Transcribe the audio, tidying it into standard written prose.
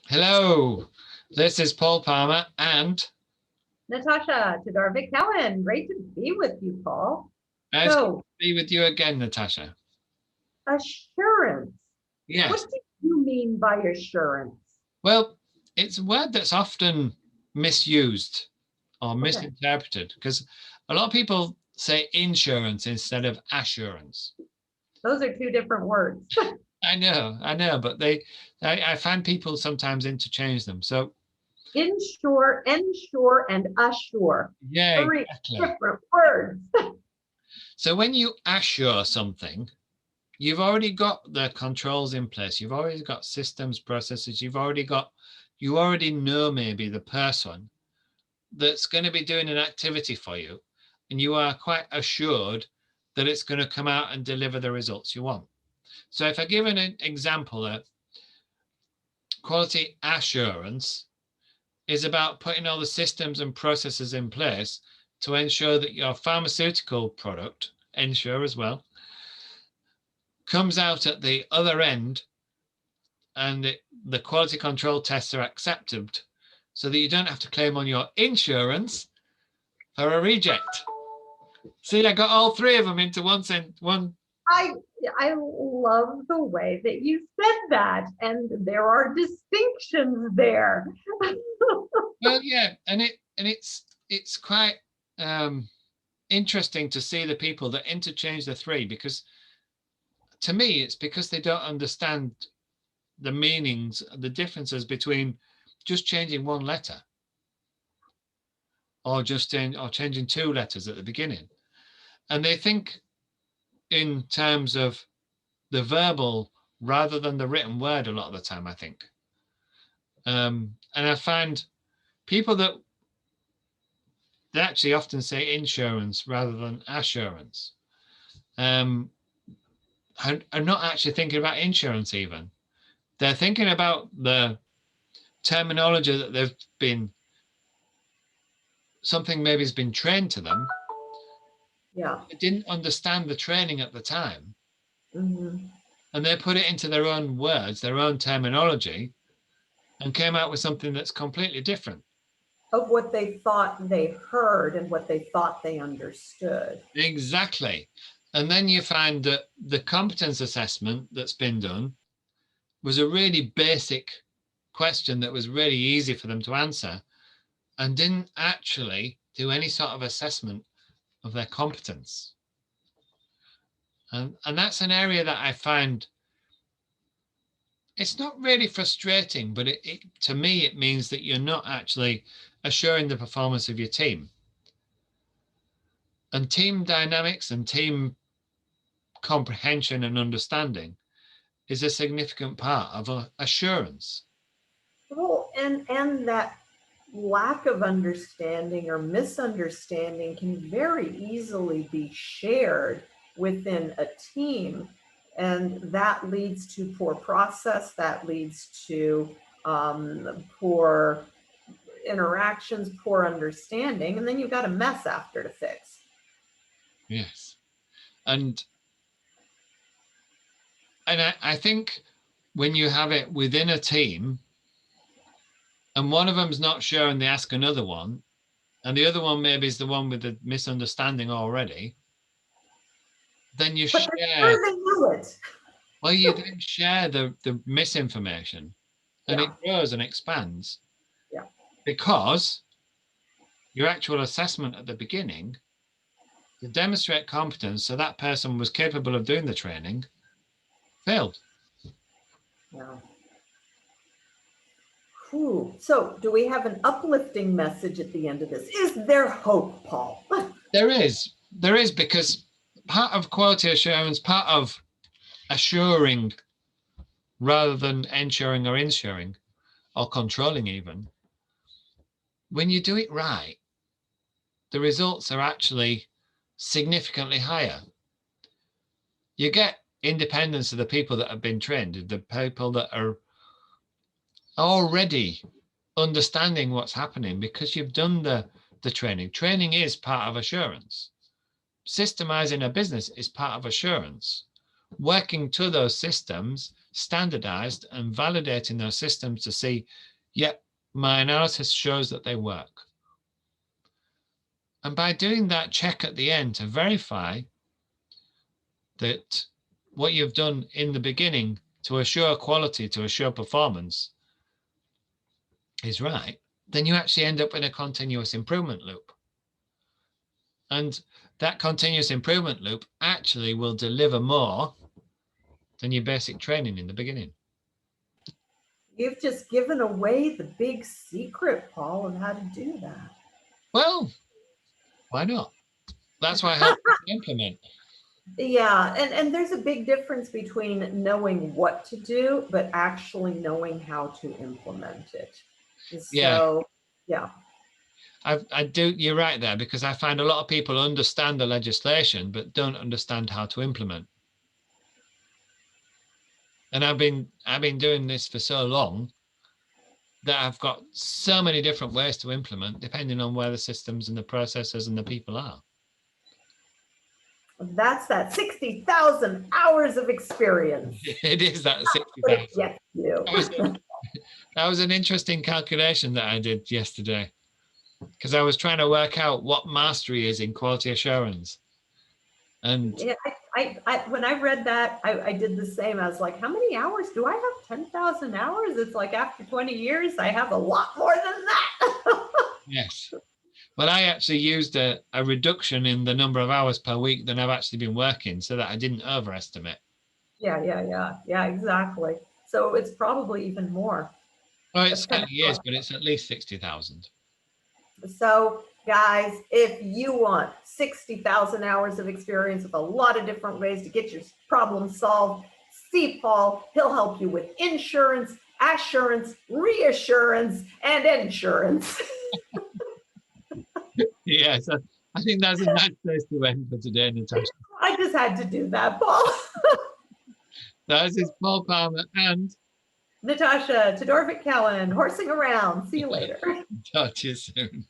Hello, this is Paul Palmer and Natasha Todorovic-Cowan. Great to be with you, Paul. it's good to So, be with you again, Natasha. assurance. What Yes, do you mean by assurance? well, it's a word that's often misused or Okay, misinterpreted because a lot of people say insurance instead of assurance. those are two different words. I know, but I find people sometimes interchange them. So, Insure, ensure, and assure. yeah, Three exactly. different words. So when you assure something, you've already got the controls in place. You've already got systems, processes. You already know maybe the person that's going to be doing an activity for you, and you are quite assured that it's going to come out and deliver the results you want. So if I give an example, quality assurance is about putting all the systems and processes in place to ensure that your pharmaceutical product, Insure as well, comes out at the other end and the quality control tests are accepted so that you don't have to claim on your insurance for a reject. See, I got all three of them into one. I I love the way that you said that, and there are distinctions there. Well, yeah, and it's quite um, interesting to see the people that interchange the three because to me it's because they don't understand the meanings, the differences between just changing one letter or changing two letters at the beginning, and they think in terms of the verbal rather than the written word a lot of the time, I think. And I find people that they actually often say insurance rather than assurance um, are not actually thinking about insurance even. They're thinking about the terminology that they've been, something maybe has been trained to them. Yeah. They didn't understand the training at the time. Mhm. And they put it into their own words, their own terminology, and came out with something that's completely different. Of what they thought they heard and what they thought they understood. Exactly. And then you find that the competence assessment that's been done was a really basic question that was really easy for them to answer and didn't actually do any sort of assessment of their competence. And that's an area that I find it's not really frustrating, but to me, it means that you're not actually assuring the performance of your team. And team dynamics and team comprehension and understanding is a significant part of assurance. Well, and that lack of understanding or misunderstanding can very easily be shared within a team, and that leads to poor process. That leads to poor interactions, poor understanding, and then you've got a mess after to fix. Yes. And I think when you have it within a team and one of them's not sure and they ask another one, and the other one maybe is the one with the misunderstanding already, then you But they're share, sure they knew it. well, you then share the misinformation and Yeah, it grows and expands yeah. because your actual assessment at the beginning to demonstrate competence so that person was capable of doing the training failed. Yeah. Whew. So, do we have an uplifting message at the end of this? Is there hope, Paul? There is because part of quality assurance, part of assuring rather than ensuring or insuring or controlling even, when you do it right, the results are actually significantly higher. You get independence of the people that have been trained, the people that are already understanding what's happening because you've done the training. Training is part of assurance. Systemizing a business is part of assurance. Working to those systems, standardized and validating those systems to see, yep, my analysis shows that they work. And by doing that check at the end to verify that what you've done in the beginning to assure quality, to assure performance is right, then you actually end up in a continuous improvement loop. And that continuous improvement loop actually will deliver more than your basic training in the beginning. You've just given away the big secret, Paul, of how to do that. Well, why not? That's why I help you implement. Yeah, and there's a big difference between knowing what to do, but actually knowing how to implement it. So, yeah. I do. You're right there, because I find a lot of people understand the legislation but don't understand how to implement. And I've been doing this for so long that I've got so many different ways to implement depending on where the systems and the processes and the people are. That's that 60,000 hours of experience. It is that 60,000. Yes, you. That was an interesting calculation that I did yesterday, because I was trying to work out what mastery is in quality assurance. And yeah, when I read that, I did the same. I was like, how many hours? Do I have 10,000 hours? It's like after 20 years, I have a lot more than that. yes. But I actually used a reduction in the number of hours per week than I've actually been working, so that I didn't overestimate. Yeah, exactly. So it's probably even more. Well, it certainly is, but it's at least 60,000. So, guys, if you want 60,000 hours of experience with a lot of different ways to get your problem solved, see Paul. He'll help you with insurance, assurance, reassurance, and insurance. Yes, I think that's a nice place to end for today, Natasha. I just had to do that, Paul. This is Paul Palmer and Natasha Todorovic-Cowan, horsing around. See you later. talk to you soon.